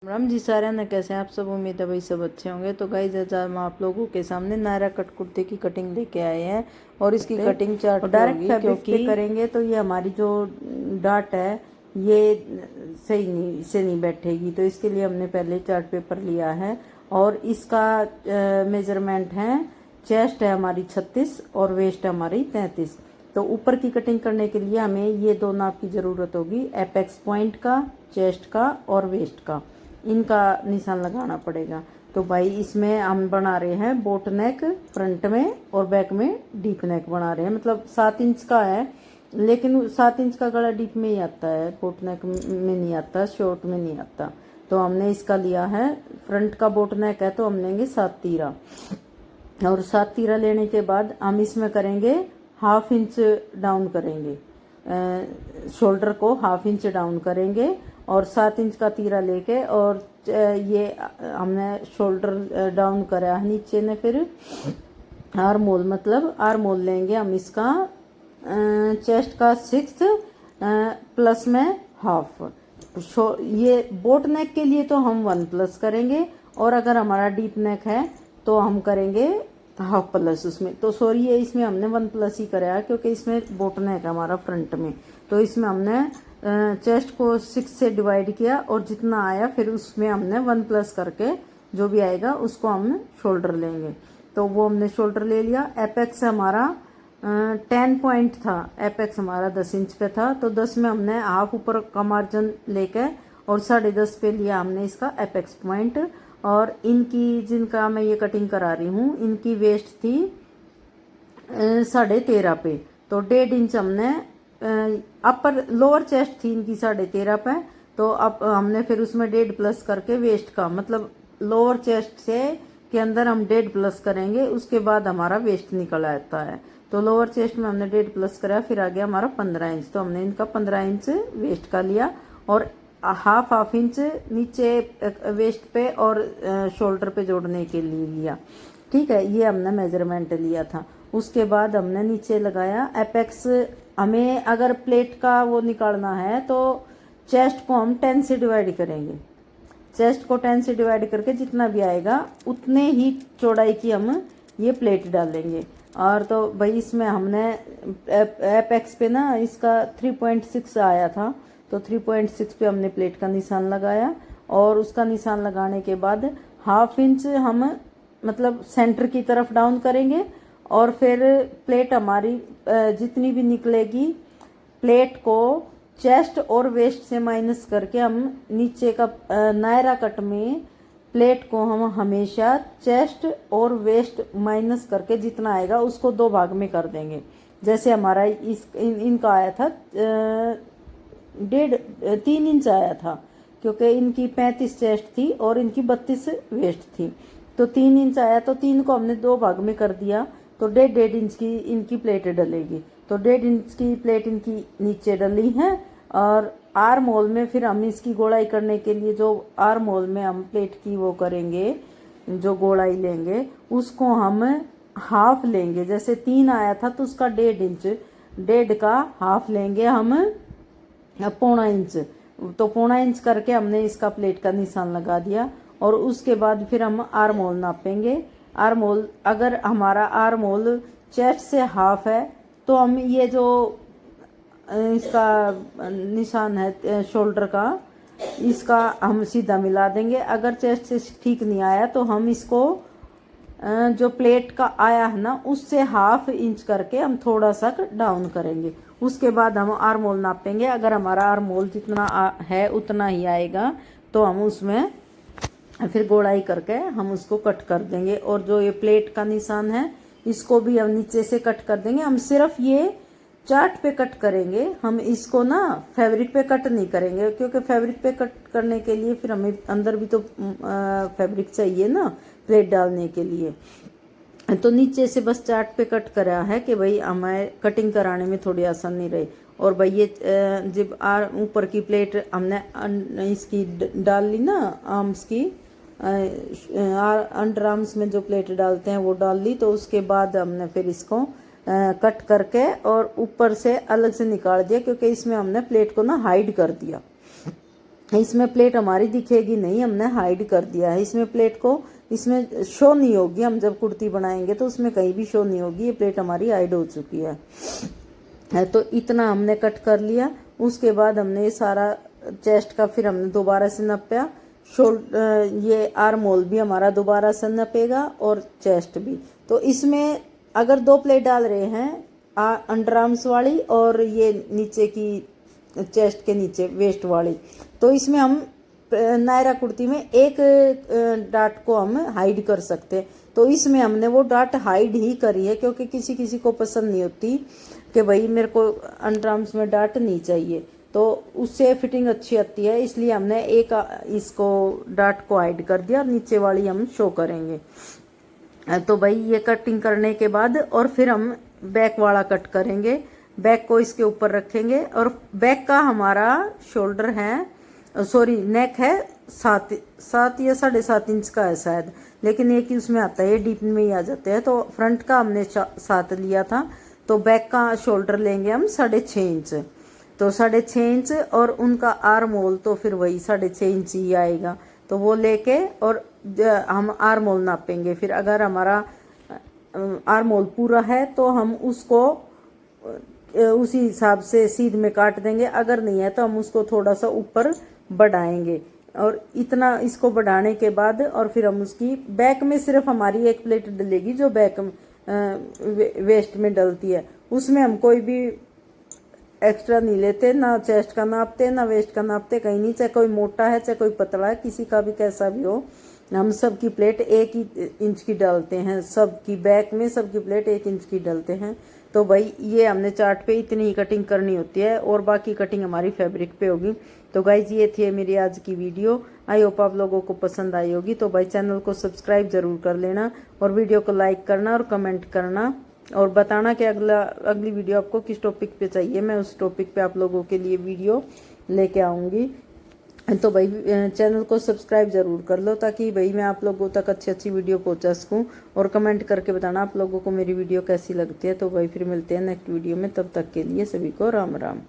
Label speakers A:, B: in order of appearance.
A: राम जी सारे ने कैसे हैं आप सब। उम्मीद है भाई सब अच्छे होंगे। तो गाइस आज हम आप लोगों के सामने नायरा कट कुर्ते की कटिंग लेके आए हैं और इसकी कटिंग चार्ट डायरेक्ट फैब्रिक पे करेंगे तो ये हमारी जो डाट है ये सही नहीं बैठेगी। तो इसके लिए हमने पहले चार्ट पेपर लिया है और इसका मेजरमेंट है, चेस्ट है हमारी 36 और वेस्ट है हमारी 33। तो ऊपर की कटिंग करने के लिए हमें ये दो नाप की ज़रूरत होगी, एपेक्स पॉइंट का, चेस्ट का और वेस्ट का, इनका निशान लगाना पड़ेगा। तो भाई इसमें हम बना रहे हैं बोट नेक फ्रंट में और बैक में डीप नेक बना रहे हैं। मतलब 7 इंच का है लेकिन 7 इंच का गला डीप में ही आता है, बोट नेक में नहीं आता, शॉर्ट में नहीं आता। तो हमने इसका लिया है, फ्रंट का बोट नेक है तो हम लेंगे 7 तीरा और 7 तीरा लेने के बाद हम इसमें करेंगे ½ इंच डाउन करेंगे, शोल्डर को ½ इंच डाउन करेंगे और 7 इंच का तीरा लेके और ये हमने शोल्डर डाउन करा है नीचे ने। फिर आर्म होल, मतलब आर्म होल लेंगे हम इसका चेस्ट का 6 प्लस में ½ ये बोट नेक के लिए तो हम 1 प्लस करेंगे और अगर हमारा डीप नेक है तो हम करेंगे ½ प्लस उसमें। तो सॉरी ये इसमें हमने 1 प्लस ही कराया क्योंकि इसमें बोट नेक है हमारा फ्रंट में। तो इसमें हमने चेस्ट को 6 से डिवाइड किया और जितना आया फिर उसमें हमने 1 प्लस करके जो भी आएगा उसको हम शोल्डर लेंगे। तो वो हमने शोल्डर ले लिया। एपेक्स हमारा 10 पॉइंट था, एपेक्स हमारा 10 इंच पे था तो 10 में हमने ½ ऊपर का मार्जिन लेके और 10.5 पे लिया हमने इसका एपेक्स पॉइंट। और इनकी जिनका मैं ये कटिंग करा रही हूँ इनकी वेस्ट थी 13.5 पे। तो 1.5 इंच हमने अपर लोअर चेस्ट थी इनकी 13.5 पे, तो अब हमने फिर उसमें 1.5 प्लस करके वेस्ट का, मतलब लोअर चेस्ट से के अंदर हम 1.5 प्लस करेंगे, उसके बाद हमारा वेस्ट निकल आता है। तो लोअर चेस्ट में हमने 1.5 प्लस कराया, फिर आ गया हमारा 15 इंच। तो हमने इनका 15 इंच वेस्ट का लिया और ½ इंच नीचे वेस्ट पे और शोल्डर पे जोड़ने के लिए लिया। ठीक है, ये हमने मेजरमेंट लिया था। उसके बाद हमने नीचे लगाया एपेक्स। हमें अगर प्लेट का वो निकालना है तो चेस्ट को हम 10 से डिवाइड करेंगे, चेस्ट को 10 से डिवाइड करके जितना भी आएगा उतने ही चौड़ाई की हम ये प्लेट डालेंगे। और तो भाई इसमें हमने एपेक्स पे ना इसका 3.6 आया था तो 3.6 पे हमने प्लेट का निशान लगाया और उसका निशान लगाने के बाद ½ इंच हम मतलब सेंटर की तरफ डाउन करेंगे और फिर प्लेट हमारी जितनी भी निकलेगी प्लेट को चेस्ट और वेस्ट से माइनस करके हम नीचे का नायरा कट में प्लेट को हम हमेशा चेस्ट और वेस्ट माइनस करके जितना आएगा उसको 2 भाग में कर देंगे। जैसे हमारा इनका आया था 3 इंच आया था क्योंकि इनकी 35 चेस्ट थी और इनकी 32 वेस्ट थी। तो 3 इंच आया तो 3 को हमने 2 भाग में कर दिया तो 1.5 इंच की इनकी प्लेट डलेगी। तो 1.5 इंच की प्लेट इनकी नीचे डली है और आर्म होल में फिर हम इसकी गोलाई करने के लिए जो आर्म होल में हम प्लेट की वो करेंगे, जो गोलाई लेंगे उसको हम ½ लेंगे। जैसे 3 आया था तो उसका 1.5 इंच, 1.5 का ½ लेंगे हम ½ इंच। तो ½ इंच करके हमने इसका प्लेट का निशान लगा दिया और उसके बाद फिर हम आर्म होल नापेंगे। आर्म होल अगर हमारा आर्म होल चेस्ट से ½ है तो हम ये जो इसका निशान है शोल्डर का इसका हम सीधा मिला देंगे। अगर चेस्ट से ठीक नहीं आया तो हम इसको जो प्लेट का आया है ना उससे ½ इंच करके हम थोड़ा सा डाउन करेंगे। उसके बाद हम आर्म होल नापेंगे। अगर हमारा आर्म होल जितना है उतना ही आएगा तो हम उसमें फिर गोलाई करके हम उसको कट कर देंगे। और जो ये प्लेट का निशान है इसको भी हम नीचे से कट कर देंगे। हम सिर्फ ये चार्ट पे कट करेंगे, हम इसको ना फैब्रिक पे कट नहीं करेंगे क्योंकि फैब्रिक पे कट करने के लिए फिर हमें अंदर भी तो फैब्रिक चाहिए ना प्लेट डालने के लिए। तो नीचे से बस चार्ट पे कट करा है कि भाई हमें कटिंग कराने में थोड़ी आसानी रहे। और भाई ये जब ऊपर की प्लेट हमने इसकी डाल ली ना, आर्म्स की अंडर आर्म्स में जो प्लेट डालते हैं वो डाल ली, तो उसके बाद हमने फिर इसको कट करके और ऊपर से अलग से निकाल दिया क्योंकि इसमें हमने प्लेट को ना हाइड कर दिया। इसमें प्लेट हमारी दिखेगी नहीं, हमने हाइड कर दिया है इसमें प्लेट को, इसमें शो नहीं होगी। हम जब कुर्ती बनाएंगे तो उसमें कहीं भी शो नहीं होगी, ये प्लेट हमारी हाइड हो चुकी है। तो इतना हमने कट कर लिया। उसके बाद हमने ये सारा चेस्ट का फिर हमने दोबारा से नपा, ये आर्म होल भी हमारा दोबारा से नपेगा और चेस्ट भी। तो इसमें अगर 2 प्लेट डाल रहे हैं, अंडर आर्म्स वाली और ये नीचे की चेस्ट के नीचे वेस्ट वाली, तो इसमें हम नायरा कुर्ती में एक डाट को हम हाइड कर सकते हैं। तो इसमें हमने वो डाट हाइड ही करी है, क्योंकि किसी किसी को पसंद नहीं होती कि भाई मेरे को अंडर आर्म्स में डाट नहीं चाहिए, तो उससे फिटिंग अच्छी आती है, इसलिए हमने एक इसको डाट को हाइड कर दिया, नीचे वाली हम शो करेंगे। तो भाई ये कटिंग करने के बाद और फिर हम बैक वाला कट करेंगे। बैक को इसके ऊपर रखेंगे और बैक का हमारा शोल्डर है, सॉरी नेक है 7 या 7.5 इंच का है शायद, लेकिन एक ही उसमें आता है, ये डीप में ही आ जाते हैं। तो फ्रंट का हमने 7 लिया था, तो बैक का शोल्डर लेंगे हम 6.5 इंच। तो 6.5 इंच और उनका आर्म होल तो फिर वही 6.5 इंच ही आएगा। तो वो लेके और हम आर्म होल नापेंगे। फिर अगर हमारा आर्म होल पूरा है तो हम उसको उसी हिसाब से सीध में काट देंगे, अगर नहीं है तो हम उसको थोड़ा सा ऊपर बढ़ाएंगे। और इतना इसको बढ़ाने के बाद और फिर हम उसकी बैक में सिर्फ हमारी एक प्लेट डलेगी जो बैक वेस्ट में डलती है, उसमें हम कोई भी एक्स्ट्रा नहीं लेते, ना चेस्ट का नापते ना वेस्ट का नापते, कहीं नहीं, चाहे कोई मोटा है चाहे कोई पतला है, किसी का भी कैसा भी हो, हम सबकी प्लेट 1 ही इंच की डालते हैं, सबकी बैक में सबकी प्लेट 1 इंच की डालते हैं। तो भाई ये हमने चार्ट पे इतनी ही कटिंग करनी होती है और बाकी कटिंग हमारी फैब्रिक पे होगी। तो गाइज ये थी मेरी आज की वीडियो, आई होप आप लोगों को पसंद आई होगी। तो भाई चैनल को सब्सक्राइब जरूर कर लेना और वीडियो को लाइक करना और कमेंट करना और बताना कि अगली वीडियो आपको किस टॉपिक पे चाहिए, मैं उस टॉपिक पे आप लोगों के लिए वीडियो लेके आऊँगी। तो भाई चैनल को सब्सक्राइब जरूर कर लो ताकि भाई मैं आप लोगों तक अच्छी वीडियो पहुंचा सकूं, और कमेंट करके बताना आप लोगों को मेरी वीडियो कैसी लगती है। तो भाई फिर मिलते हैं नेक्स्ट वीडियो में, तब तक के लिए सभी को राम राम।